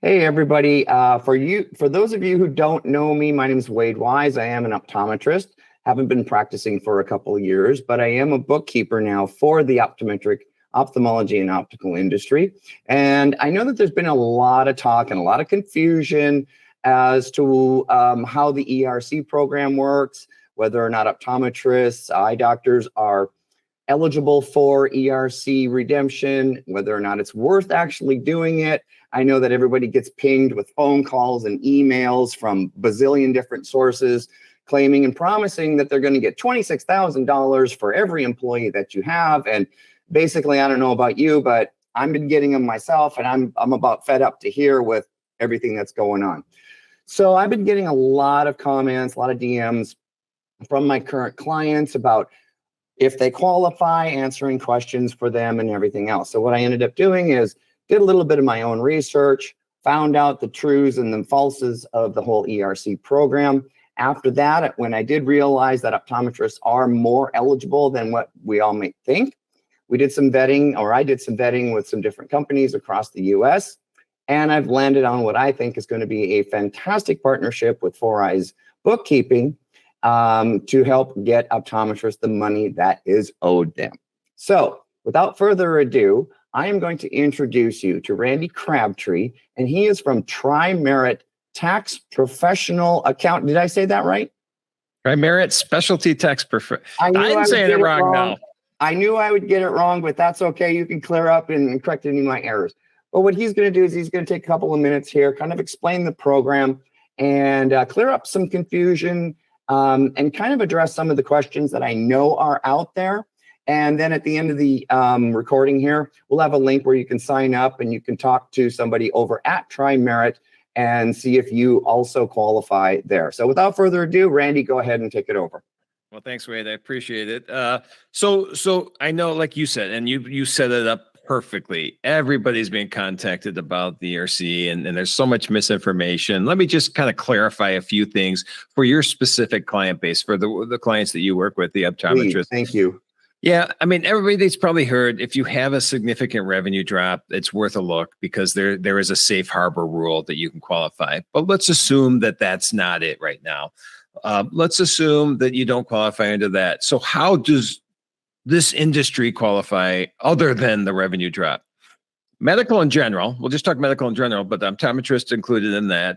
Hey everybody, for those of you who don't know me, my name is Wade Wise. I am an optometrist. Haven't been practicing for a couple of years, but I am a bookkeeper now for the ophthalmology and optical industry. And I know that there's been a lot of talk and a lot of confusion as to how the ERC program works, whether or not optometrists, eye doctors are eligible for ERC redemption, whether or not it's worth actually doing it. I know that everybody gets pinged with phone calls and emails from bazillion different sources claiming and promising that they're going to get $26,000 for every employee that you have. And basically, I don't know about you, but I've been getting them myself, and I'm about fed up to here with everything that's going on. So I've been getting a lot of comments, a lot of DMs from my current clients about if they qualify, answering questions for them and everything else. So what I ended up doing is did a little bit of my own research, found out the truths and the falses of the whole ERC program. After that, when I did realize that optometrists are more eligible than what we all may think, we did some vetting, or I did some vetting with some different companies across the US, and I've landed on what I think is going to be a fantastic partnership with For Eyes Bookkeeping to help get optometrists the money that is owed them. So without further ado, I am going to introduce you to Randy Crabtree, and he is from Tri-Merit Tax Professional Account. Did I say that right? Tri-Merit Specialty Tax Professional. I'm saying it wrong now. I knew I would get it wrong, but that's okay. You can clear up and correct any of my errors. But what he's going to do is he's going to take a couple of minutes here, kind of explain the program and clear up some confusion and kind of address some of the questions that I know are out there. And then at the end of the recording here, we'll have a link where you can sign up and you can talk to somebody over at Tri-Merit and see if you also qualify there. So without further ado, Randy, go ahead and take it over. Well, thanks, Wade. I appreciate it. So I know, like you said, and you set it up perfectly. Everybody's being contacted about the ERC, and there's so much misinformation. Let me just kind of clarify a few things for your specific client base, for the clients that you work with, the optometrists. Please, thank you. Yeah, I mean, everybody's probably heard if you have a significant revenue drop, it's worth a look because there is a safe harbor rule that you can qualify. But let's assume that that's not it right now. Let's assume that you don't qualify under that. So how does this industry qualify other than the revenue drop? Medical in general, we'll just talk medical in general, but the optometrists included in that,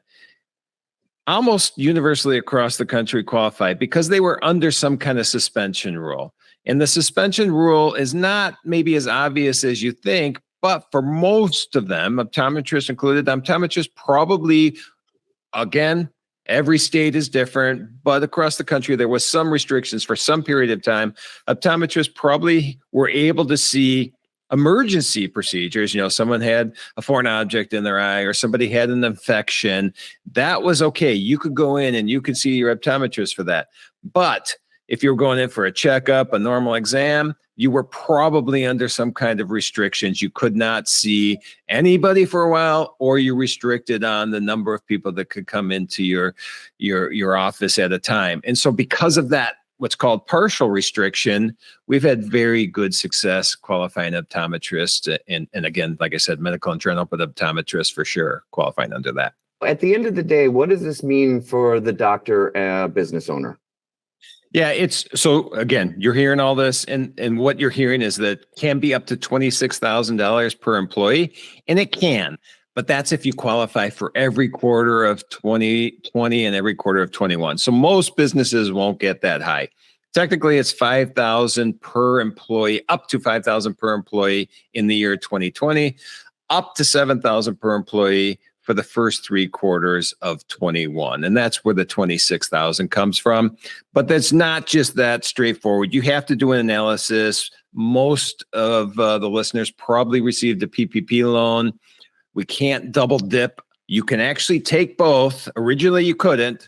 almost universally across the country qualify because they were under some kind of suspension rule. And the suspension rule is not maybe as obvious as you think, but for most of them, optometrists included, optometrists probably, again, every state is different, but across the country, there was some restrictions for some period of time. Optometrists probably were able to see emergency procedures. You know, someone had a foreign object in their eye or somebody had an infection. That was okay. You could go in and you could see your optometrist for that. But if you were going in for a checkup, a normal exam, you were probably under some kind of restrictions. You could not see anybody for a while, or you restricted on the number of people that could come into your office at a time. And so because of that, what's called partial restriction, we've had very good success qualifying optometrists. And again, like I said, medical in general, but optometrists for sure qualifying under that. At the end of the day, what does this mean for the doctor, business owner? Yeah, so again, you're hearing all this, and what you're hearing is that can be up to $26,000 per employee, and it can, but that's if you qualify for every quarter of 2020 and every quarter of 21. So most businesses won't get that high. Technically, it's $5,000 per employee, up to $5,000 per employee in the year 2020, up to $7,000 per employee for the first 3 quarters of 21. And that's where the 26,000 comes from. But that's not just that straightforward. You have to do an analysis. Most of the listeners probably received a PPP loan. We can't double dip. You can actually take both. Originally, you couldn't.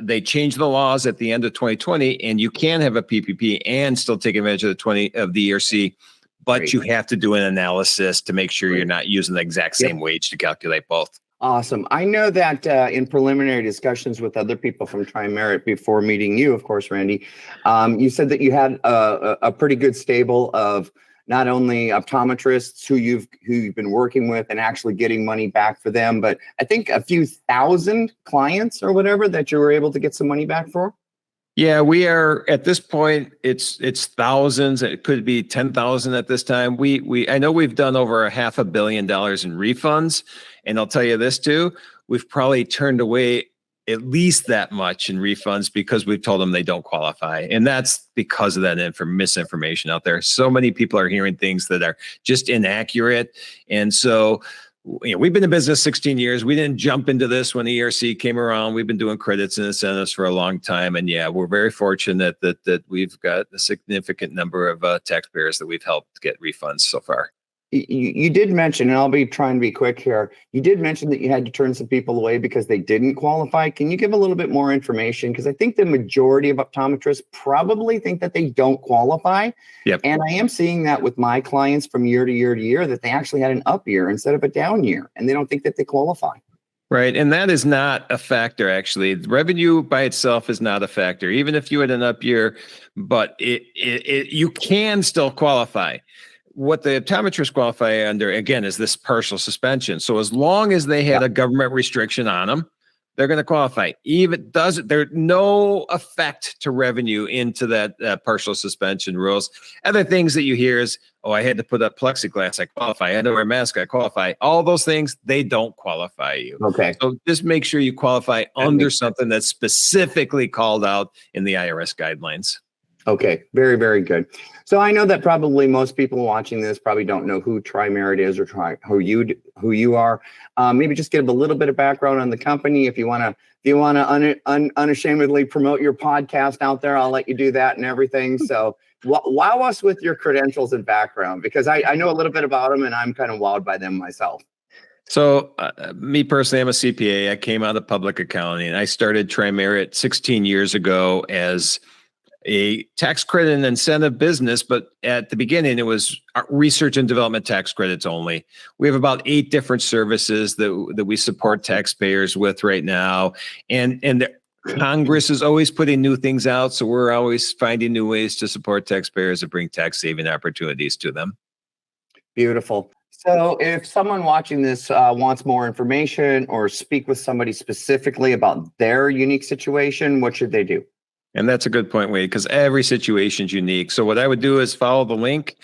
They changed the laws at the end of 2020, and you can have a PPP and still take advantage of the ERC. But Great. You have to do an analysis to make sure you're not using the exact same wage to calculate both. Awesome. I know that in preliminary discussions with other people from Tri-Merit before meeting you, of course, Randy, you said that you had a pretty good stable of not only optometrists who you've been working with and actually getting money back for them, but I think a few thousand clients or whatever that you were able to get some money back for. Yeah, we are at this point. It's thousands. It could be 10,000 at this time. I know we've done over $500 million in refunds, and I'll tell you this too. We've probably turned away at least that much in refunds because we've told them they don't qualify, and that's because of that misinformation out there. So many people are hearing things that are just inaccurate, and so. We've been in business 16 years. We didn't jump into this when the ERC came around. We've been doing credits and incentives for a long time. And yeah, we're very fortunate that we've got a significant number of taxpayers that we've helped get refunds so far. You did mention, and I'll be trying to be quick here. You did mention that you had to turn some people away because they didn't qualify. Can you give a little bit more information? Because I think the majority of optometrists probably think that they don't qualify. Yep. And I am seeing that with my clients from year to year to year, that they actually had an up year instead of a down year, and they don't think that they qualify. Right. And that is not a factor, actually. Revenue by itself is not a factor, even if you had an up year, but you can still qualify. What the optometrists qualify under, again, is this partial suspension. So as long as they had a government restriction on them, they're going to qualify. Even there's no effect to revenue into that partial suspension rules. Other things that you hear is, oh, I had to put up plexiglass, I qualify. I had to wear a mask, I qualify. All those things, they don't qualify you. Okay. So just make sure you qualify under something that's specifically called out in the IRS guidelines. Okay, very, very good. So I know that probably most people watching this probably don't know who Tri-Merit is or who you are. Maybe just give a little bit of background on the company. If you want to unashamedly promote your podcast out there, I'll let you do that and everything. So wow us with your credentials and background, because I know a little bit about them and I'm kind of wowed by them myself. So me personally, I'm a CPA. I came out of public accounting. I started Tri-Merit 16 years ago as a tax credit and incentive business, but at the beginning, it was research and development tax credits only. We have about 8 different services that we support taxpayers with right now. And Congress is always putting new things out. So we're always finding new ways to support taxpayers and bring tax saving opportunities to them. Beautiful. So if someone watching this wants more information or speak with somebody specifically about their unique situation, what should they do? And that's a good point, Wade, because every situation is unique. So what I would do is follow the link,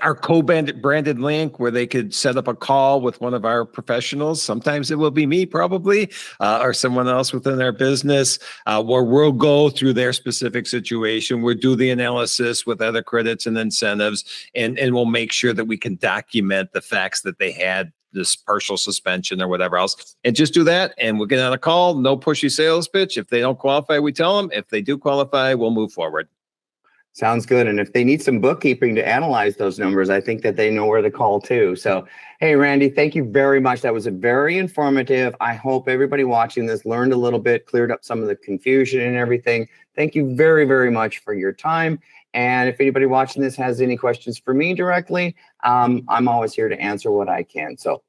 our co-branded link, where they could set up a call with one of our professionals. Sometimes it will be me, probably, or someone else within our business, where we'll go through their specific situation. We'll do the analysis with other credits and incentives, and we'll make sure that we can document the facts that they had this partial suspension or whatever else, and just do that. And we'll get on a call. No pushy sales pitch. If they don't qualify, we tell them. If they do qualify, we'll move forward. Sounds good. And if they need some bookkeeping to analyze those numbers, I think that they know where to call too. So, hey, Randy, thank you very much. That was very informative. I hope everybody watching this learned a little bit, cleared up some of the confusion and everything. Thank you very, very much for your time. And if anybody watching this has any questions for me directly, I'm always here to answer what I can. So